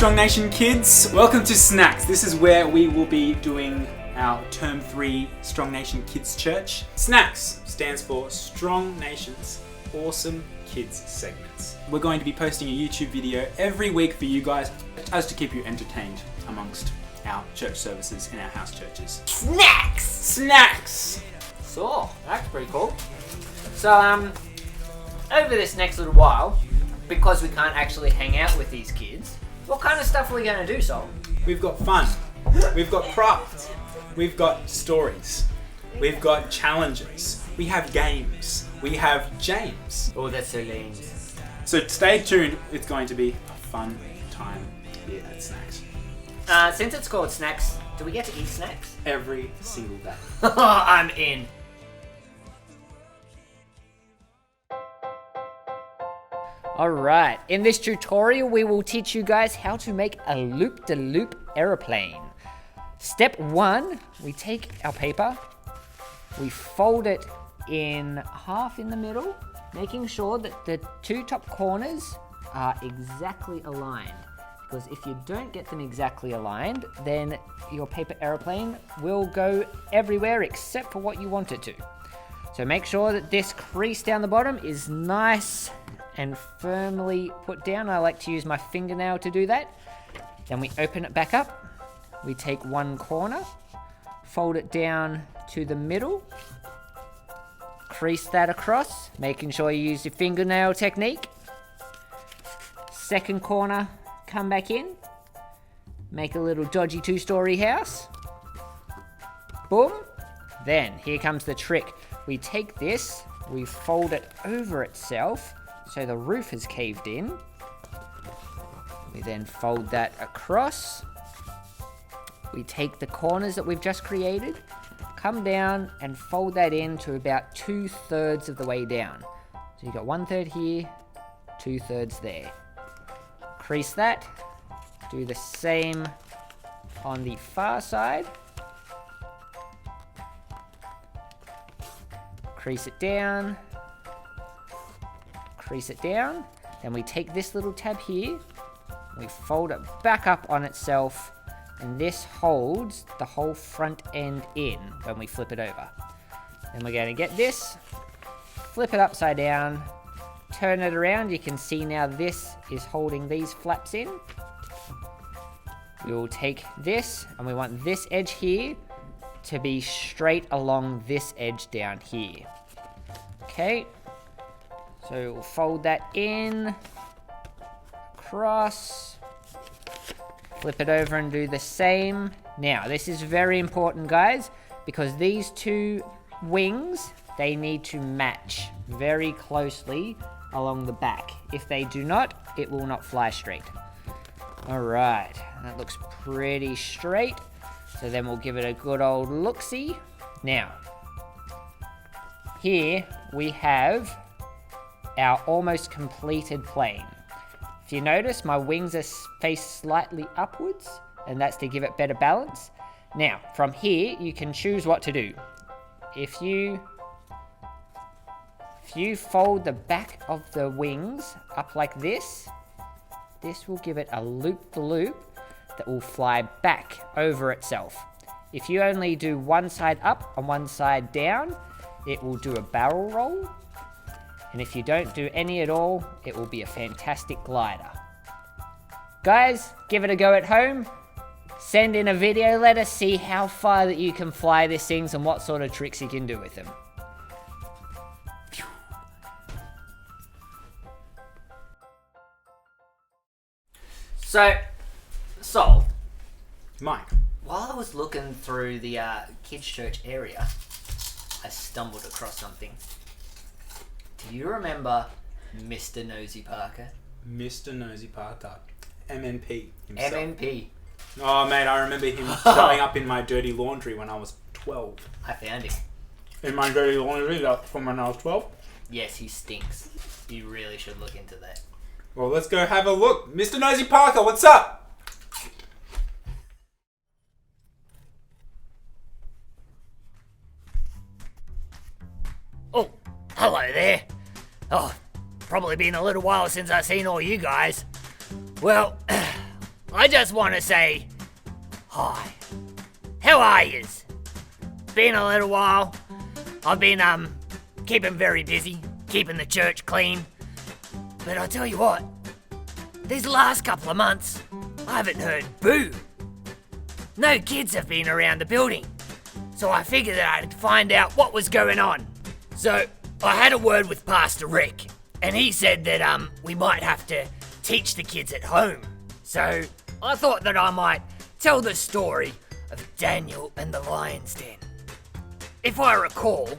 Strong Nation kids, welcome to SNAKS. This is where we will be doing our Term 3 Strong Nation Kids Church. SNAKS stands for Strong Nation's Awesome Kids Segments. We're going to be posting a YouTube video every week for you guys as to keep you entertained amongst our church services in our house churches. SNAKS! So, that's pretty cool. So, over this next little while, because we can't actually hang out with these kids, what kind of stuff are we going to do, Sol? We've got fun, we've got crafts, we've got stories, we've got challenges, we have games, we have James. Oh, that's so lame. So stay tuned, it's going to be a fun time here at SNAKS. Since it's called SNAKS, do we get to eat snacks? Every single day. I'm in. Alright, in this tutorial we will teach you guys how to make a loop-de-loop aeroplane. Step 1, we take our paper, we fold it in half in the middle, making sure that the two top corners are exactly aligned. Because if you don't get them exactly aligned, then your paper aeroplane will go everywhere except for what you want it to. So make sure that this crease down the bottom is nice and firmly put down. I like to use my fingernail to do that. Then we open it back up. We take one corner, fold it down to the middle, crease that across, making sure you use your fingernail technique. Second corner, come back in, make a little dodgy two-story house. Boom. Then here comes the trick. We take this, we fold it over itself, so the roof is caved in. We then fold that across. We take the corners that we've just created, come down and fold that in to about 2/3 of the way down. So you've got 1/3 here, 2/3 there. Crease that. Do the same on the far side. Crease it down. Crease it down. Then we take this little tab here, we fold it back up on itself, and this holds the whole front end in when we flip it over. Then we're going to get this, flip it upside down, turn it around. You can see now this is holding these flaps in. We will take this, and we want this edge here to be straight along this edge down here. Okay. So we'll fold that in, across, flip it over and do the same. Now, this is very important, guys, because these two wings, they need to match very closely along the back. If they do not, it will not fly straight. All right, that looks pretty straight. So then we'll give it a good old look-see. Now, here we have our almost completed plane. If you notice, my wings are faced slightly upwards, and that's to give it better balance. Now, from here, you can choose what to do. If you fold the back of the wings up like this, this will give it a loop-the-loop that will fly back over itself. If you only do one side up and one side down, it will do a barrel roll. And if you don't do any at all, it will be a fantastic glider. Guys, give it a go at home. Send in a video, let us see how far that you can fly these things and what sort of tricks you can do with them. So, Sol. Mike. While I was looking through the kids' church area, I stumbled across something. Do you remember Mr. Nosy Parker? Mr. Nosy Parker. MNP himself. MNP. Oh, mate, I remember him showing up in my dirty laundry when I was 12. I found him. In my dirty laundry from when I was 12? Yes, he stinks. You really should look into that. Well, let's go have a look. Mr. Nosy Parker, what's up? Oh, hello there. Oh, probably been a little while since I've seen all you guys. Well, I just want to say hi. How are yous? Been a little while. I've been keeping very busy, keeping the church clean. But I'll tell you what, these last couple of months, I haven't heard boo. No kids have been around the building. So I figured that I'd find out what was going on. So I had a word with Pastor Rick, and he said that we might have to teach the kids at home. So I thought that I might tell the story of Daniel and the lion's den. If I recall,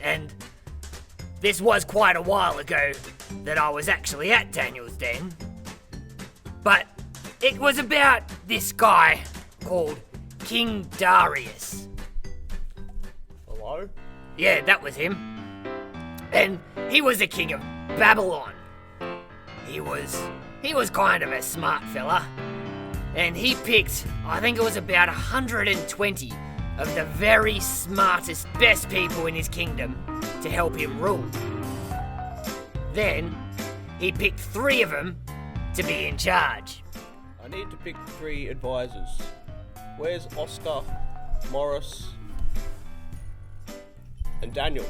and this was quite a while ago that I was actually at Daniel's den, but it was about this guy called King Darius. Hello? Yeah, that was him. And he was the king of Babylon. He was kind of a smart fella. And he picked, I think it was about 120 of the very smartest, best people in his kingdom to help him rule. Then, he picked 3 of them to be in charge. I need to pick 3 advisors. Where's Oscar, Morris, and Daniel?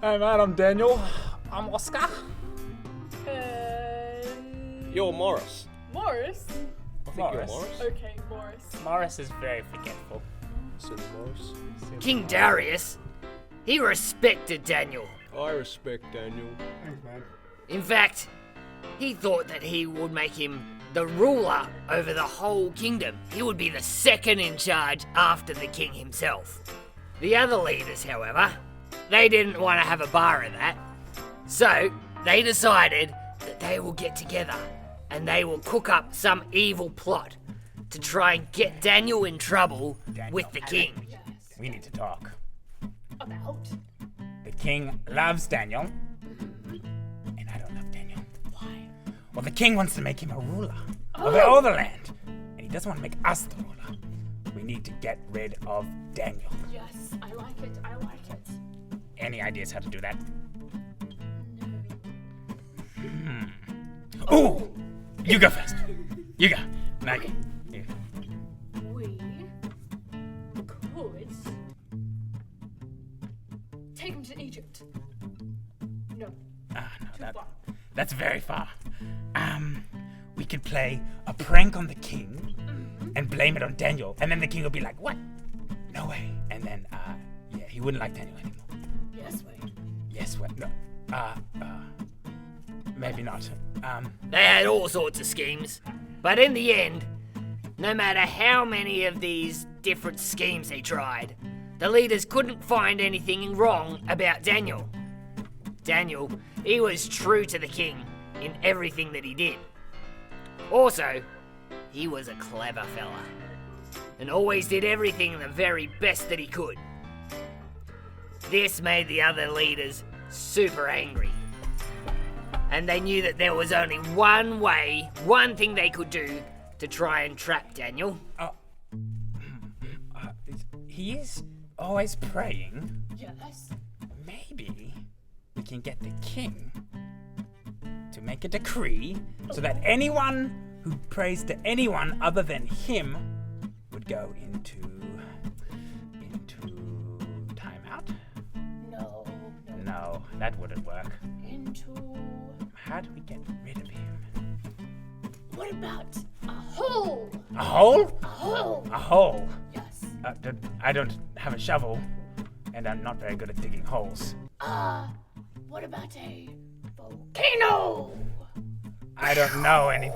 Hey man, I'm Daniel. I'm Oscar. You're Morris. Morris? I think Morris. you're Morris. Okay, Morris. Morris is very forgetful. Silly Morris. King Darius, he respected Daniel. I respect Daniel. Thanks, man. In fact, he thought that he would make him the ruler over the whole kingdom. He would be the second in charge after the king himself. The other leaders, however, they didn't want to have a bar of that. So, they decided that they will get together and they will cook up some evil plot to try and get Daniel in trouble with the king. We need to talk. About? The king loves Daniel, and I don't love Daniel. Why? Well, the king wants to make him a ruler over all the land, and he doesn't want to make us the ruler. We need to get rid of Daniel. Yes, I like it. I like it. Any ideas how to do that? Ooh! You go first. You go. Now you. You. We could take him to Egypt. No, Ah, no, too far. that's very far. We could play a prank on the king and blame it on Daniel, and then the king will be like, "What? No way!" And then, yeah, he wouldn't like Daniel anymore. Yes, wait. Yes, what? No. Maybe not. They had all sorts of schemes, but in the end, no matter how many of these different schemes they tried, the leaders couldn't find anything wrong about Daniel. Daniel, he was true to the king in everything that he did. Also, he was a clever fella, and always did everything the very best that he could. This made the other leaders super angry. And they knew that there was only one way, one thing they could do to try and trap Daniel. He is always praying. Yes. Maybe we can get the king to make a decree so that anyone who prays to anyone other than him would go into timeout. No. No, that wouldn't work. Into. How do we get rid of him? What about a hole? A hole? A hole. A hole. Yes. I don't have a shovel, and I'm not very good at digging holes. What about a volcano? I don't know any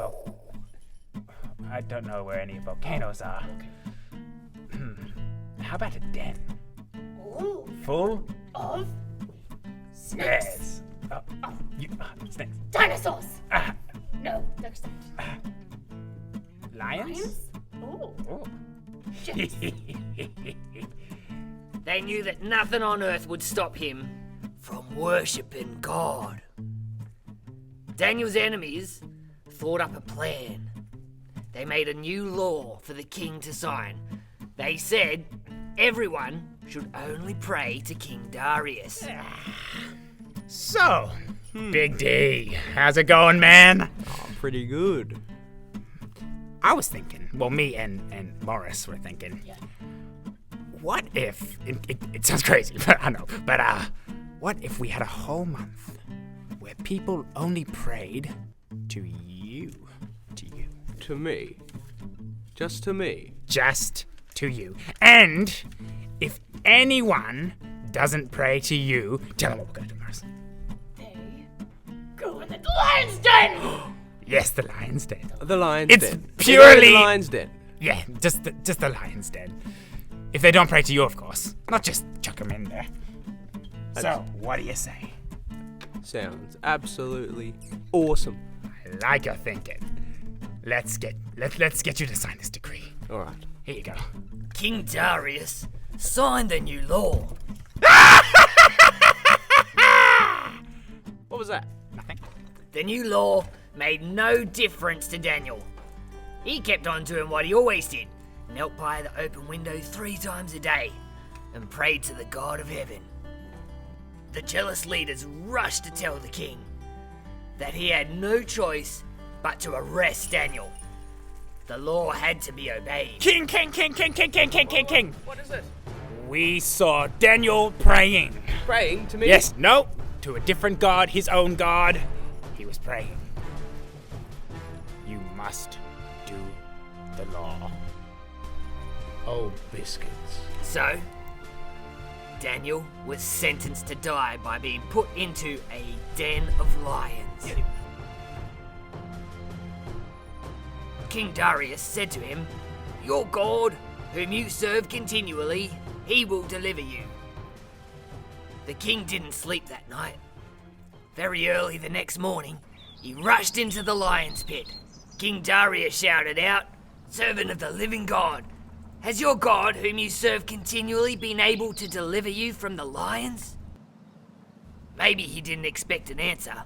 I don't know where any volcanoes are. How about a den? Ooh, Full of snakes. bears. Snakes. Dinosaurs. Ah, No, next time. lions? Oh, Oh. shit. They knew that nothing on earth would stop him from worshipping God. Daniel's enemies thought up a plan. They made a new law for the king to sign. They said everyone should only pray to King Darius. So, Big D, how's it going, man? Pretty good. I was thinking, well, me and Morris were thinking, what if, it sounds crazy, but I know, but what if we had a whole month where people only prayed to you? To me. Just to me. Just to you. And if anyone doesn't pray to you, tell them what we're going to do, Morris. They go in the lion's den. Yes, the lion's den. The lion's It's den. purely- The lion's den. Yeah, just the lion's den. If they don't pray to you, of course. Not just chuck them in there. So, what do you say? Sounds absolutely awesome. I like your thinking. Let's get you to sign this decree. All right. Here you go. King Darius signed the new law. What was that? Nothing. The new law made no difference to Daniel. He kept on doing what he always did, knelt by the open window 3 times a day and prayed to the God of heaven. The jealous leaders rushed to tell the king that he had no choice but to arrest Daniel. The law had to be obeyed. King. What is it? We saw Daniel praying. Praying to me? Yes, no, to a different god, his own god. He was praying. You must do the law. Oh, biscuits. So, Daniel was sentenced to die by being put into a den of lions. King Darius said to him, "Your God, whom you serve continually, he will deliver you." The king didn't sleep that night. Very early the next morning, he rushed into the lion's pit. King Darius shouted out, "Servant of the living God, has your God, whom you serve continually, been able to deliver you from the lions?" Maybe he didn't expect an answer,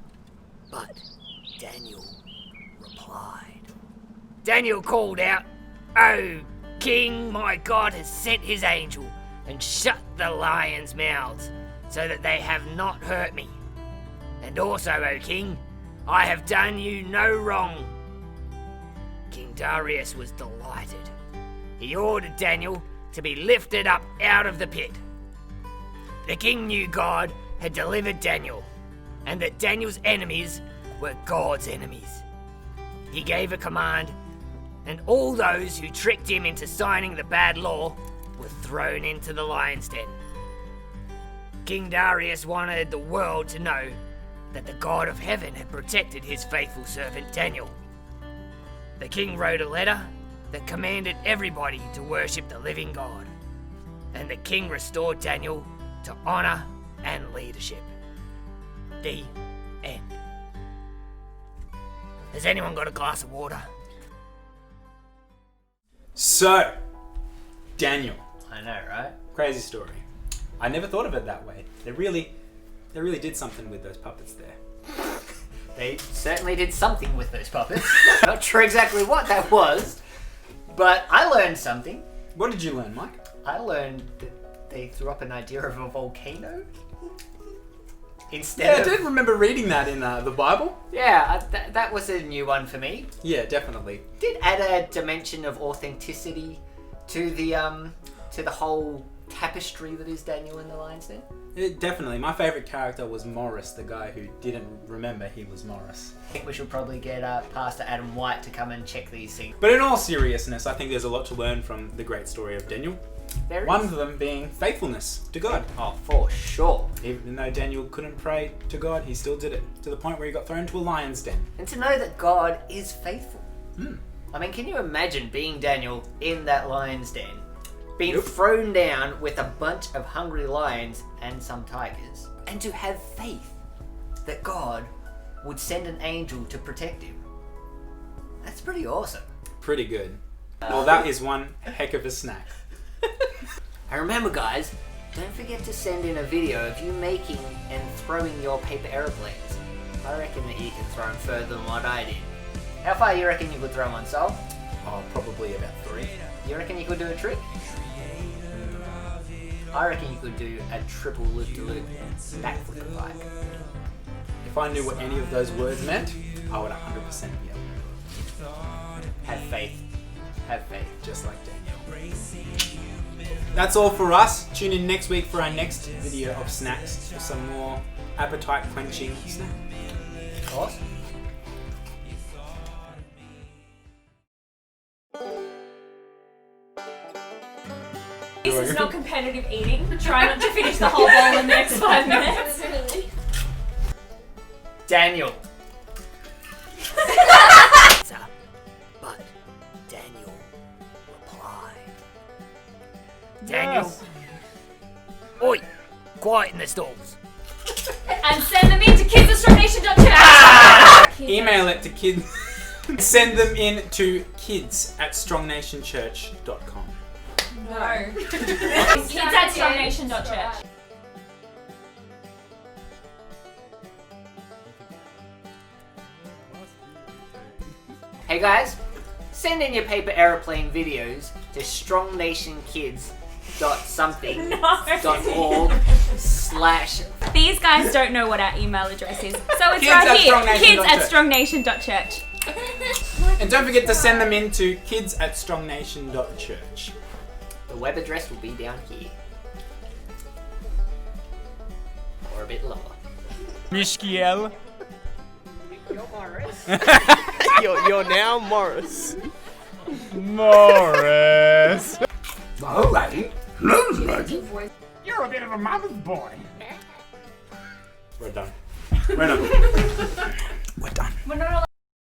but Daniel replied. Daniel called out, "Oh, King, my God has sent his angel and shut the lions' mouths so that they have not hurt me. And also, O King, I have done you no wrong." King Darius was delighted. He ordered Daniel to be lifted up out of the pit. The king knew God had delivered Daniel, and that Daniel's enemies were God's enemies. He gave a command, and all those who tricked him into signing the bad law were thrown into the lion's den. King Darius wanted the world to know that the God of heaven had protected his faithful servant Daniel. The king wrote a letter that commanded everybody to worship the living God, and the king restored Daniel to honor and leadership. The end. Has anyone got a glass of water? So, Daniel. I know, right? Crazy story. I never thought of it that way. They really did something with those puppets there. They certainly did something with those puppets. Not sure exactly what that was, but I learned something. What did you learn, Mike? I learned that they threw up an idea of a volcano. Yeah, Instead I of... did remember reading that in the Bible. Yeah, that was a new one for me. Yeah, definitely. Did add a dimension of authenticity to the whole tapestry that is Daniel in the Lion's Den. Definitely. My favourite character was Morris, the guy who didn't remember he was Morris. I think we should probably get Pastor Adam White to come and check these things. But in all seriousness, I think there's a lot to learn from the great story of Daniel. There is. One of them being faithfulness to God. Oh, for sure. Even though Daniel couldn't pray to God, he still did it to the point where he got thrown to a lion's den. And to know that God is faithful. Hmm. I mean, can you imagine being Daniel in that lion's den, being Yep. thrown down with a bunch of hungry lions and some tigers, and to have faith that God would send an angel to protect him? That's pretty awesome. Pretty good. Well, that is one heck of a snack. And remember, guys, don't forget to send in a video of you making and throwing your paper aeroplanes. I reckon that you can throw them further than what I did. How far you reckon you could throw one, Sol? Oh, probably about 3. You reckon you could do a trick? I reckon you could do a triple loop-to-loop backflip and bike. If I knew what any of those words meant, I would 100% be able to do it. Have faith. Have faith. just like Daniel. That's all for us. Tune in next week for our next video of snacks for some more appetite quenching snacks. Awesome. This is not competitive eating. Try not to finish the whole bowl in the next 5 minutes. Daniel. But Daniel replied. Daniel. Oi! Quiet in the stalls. And send them in to kids@strongnation.church. Email it to kids. Send them in to kids@strongnation.church.com. No. kids@strongnation.church. Hey guys, send in your paper aeroplane videos to strongnationkids.something.org/ These guys don't know what our email address is. So it's Kids right at here. strongnation.church. kids@strongnation.church. And don't forget to send them in to kids@strongnation.church. The web address will be down here. Or a bit lower. Mishkiel. You're now Morris. Morris. Alright. You're a bit of a mama's boy. We're done. We're done. We're not allowed